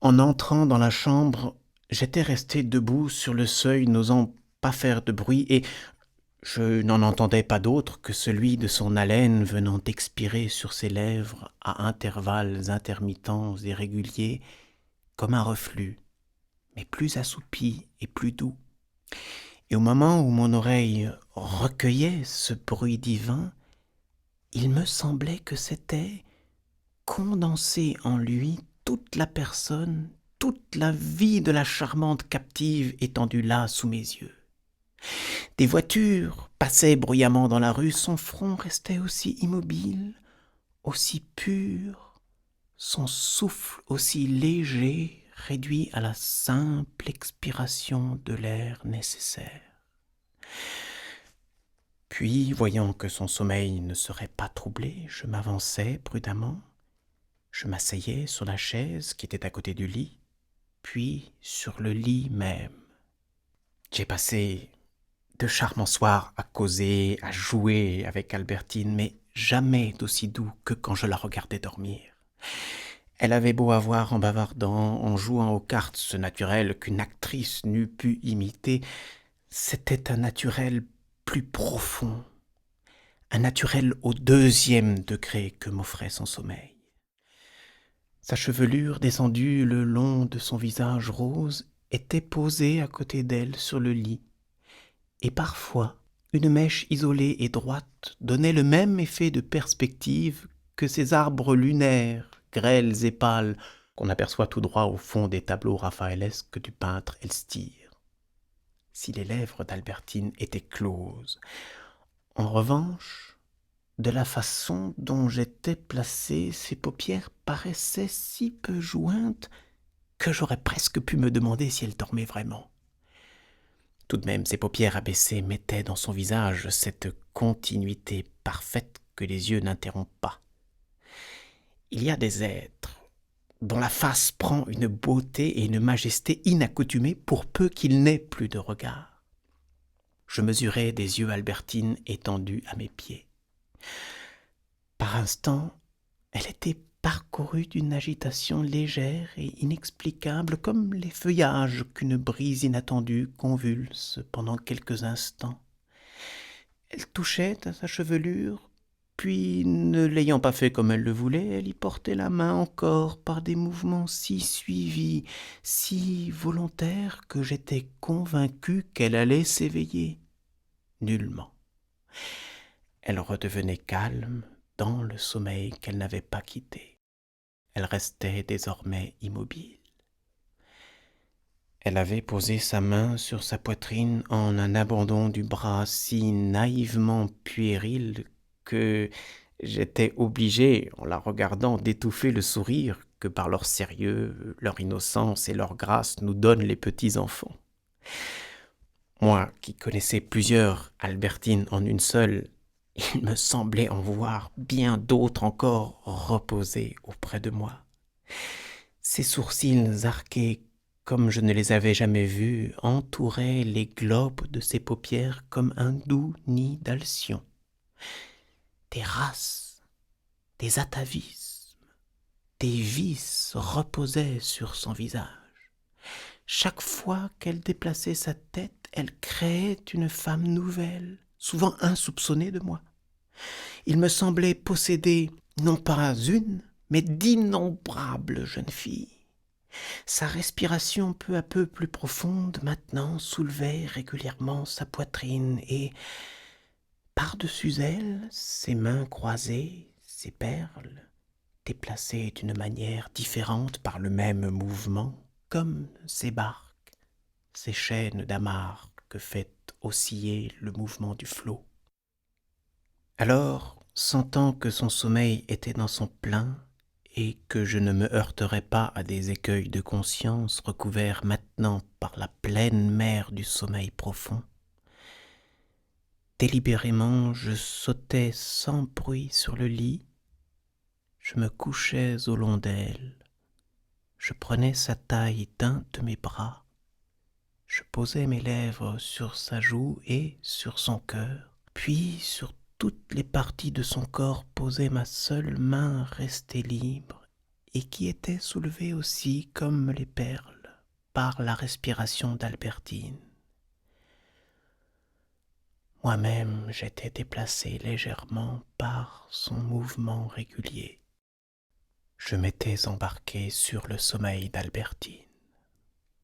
En entrant dans la chambre, j'étais resté debout sur le seuil, n'osant pas faire de bruit, et je n'en entendais pas d'autre que celui de son haleine venant d'expirer sur ses lèvres à intervalles intermittents et réguliers, comme un reflux, mais plus assoupi et plus doux. Et au moment où mon oreille recueillait ce bruit divin, il me semblait que c'était condenser en lui toute la personne, toute la vie de la charmante captive étendue là sous mes yeux. Des voitures passaient bruyamment dans la rue, son front restait aussi immobile, aussi pur, son souffle aussi léger, réduit à la simple expiration de l'air nécessaire. Puis, voyant que son sommeil ne serait pas troublé, je m'avançai prudemment, je m'asseyais sur la chaise qui était à côté du lit, puis sur le lit même. J'ai passé de charmants soirs à causer, à jouer avec Albertine, mais jamais d'aussi doux que quand je la regardais dormir. Elle avait beau avoir en bavardant, en jouant aux cartes, ce naturel qu'une actrice n'eût pu imiter, c'était un naturel plus profond, un naturel au deuxième degré que m'offrait son sommeil. Sa chevelure descendue le long de son visage rose était posée à côté d'elle sur le lit, et parfois une mèche isolée et droite donnait le même effet de perspective que ces arbres lunaires, grêles et pâles, qu'on aperçoit tout droit au fond des tableaux raphaëlesques du peintre Elstir. Si les lèvres d'Albertine étaient closes, en revanche, de la façon dont j'étais placé, ses paupières paraissaient si peu jointes que j'aurais presque pu me demander si elle dormait vraiment. Tout de même, ses paupières abaissées mettaient dans son visage cette continuité parfaite que les yeux n'interrompent pas. Il y a des êtres dont la face prend une beauté et une majesté inaccoutumées pour peu qu'ils n'aient plus de regard. Je mesurais des yeux Albertine étendus à mes pieds. Par instants, elle était parcourue d'une agitation légère et inexplicable, comme les feuillages qu'une brise inattendue convulse pendant quelques instants. Elle touchait à sa chevelure, puis, ne l'ayant pas fait comme elle le voulait, elle y portait la main encore par des mouvements si suivis, si volontaires, que j'étais convaincu qu'elle allait s'éveiller. Nullement. Elle redevenait calme dans le sommeil qu'elle n'avait pas quitté. Elle restait désormais immobile. Elle avait posé sa main sur sa poitrine en un abandon du bras si naïvement puéril que j'étais obligé, en la regardant, d'étouffer le sourire que par leur sérieux, leur innocence et leur grâce nous donnent les petits enfants. Moi, qui connaissais plusieurs Albertines en une seule, il me semblait en voir bien d'autres encore reposées auprès de moi. Ses sourcils arqués, comme je ne les avais jamais vus, entouraient les globes de ses paupières comme un doux nid d'alcyon. Des races, des atavismes, des vices reposaient sur son visage. Chaque fois qu'elle déplaçait sa tête, elle créait une femme nouvelle, souvent insoupçonnée de moi. Il me semblait posséder non pas une, mais d'innombrables jeunes filles. Sa respiration peu à peu plus profonde maintenant soulevait régulièrement sa poitrine et, par-dessus elle, ses mains croisées, ses perles, déplacées d'une manière différente par le même mouvement, comme ses barques, ces chaînes d'amarre que fait osciller le mouvement du flot. Alors, sentant que son sommeil était dans son plein, et que je ne me heurterais pas à des écueils de conscience recouverts maintenant par la pleine mer du sommeil profond, délibérément je sautais sans bruit sur le lit, je me couchais au long d'elle, je prenais sa taille d'un de mes bras, je posais mes lèvres sur sa joue et sur son cœur, puis sur toutes les parties de son corps posais ma seule main restée libre, et qui était soulevée aussi comme les perles par la respiration d'Albertine. Moi-même, j'étais déplacé légèrement par son mouvement régulier. Je m'étais embarqué sur le sommeil d'Albertine.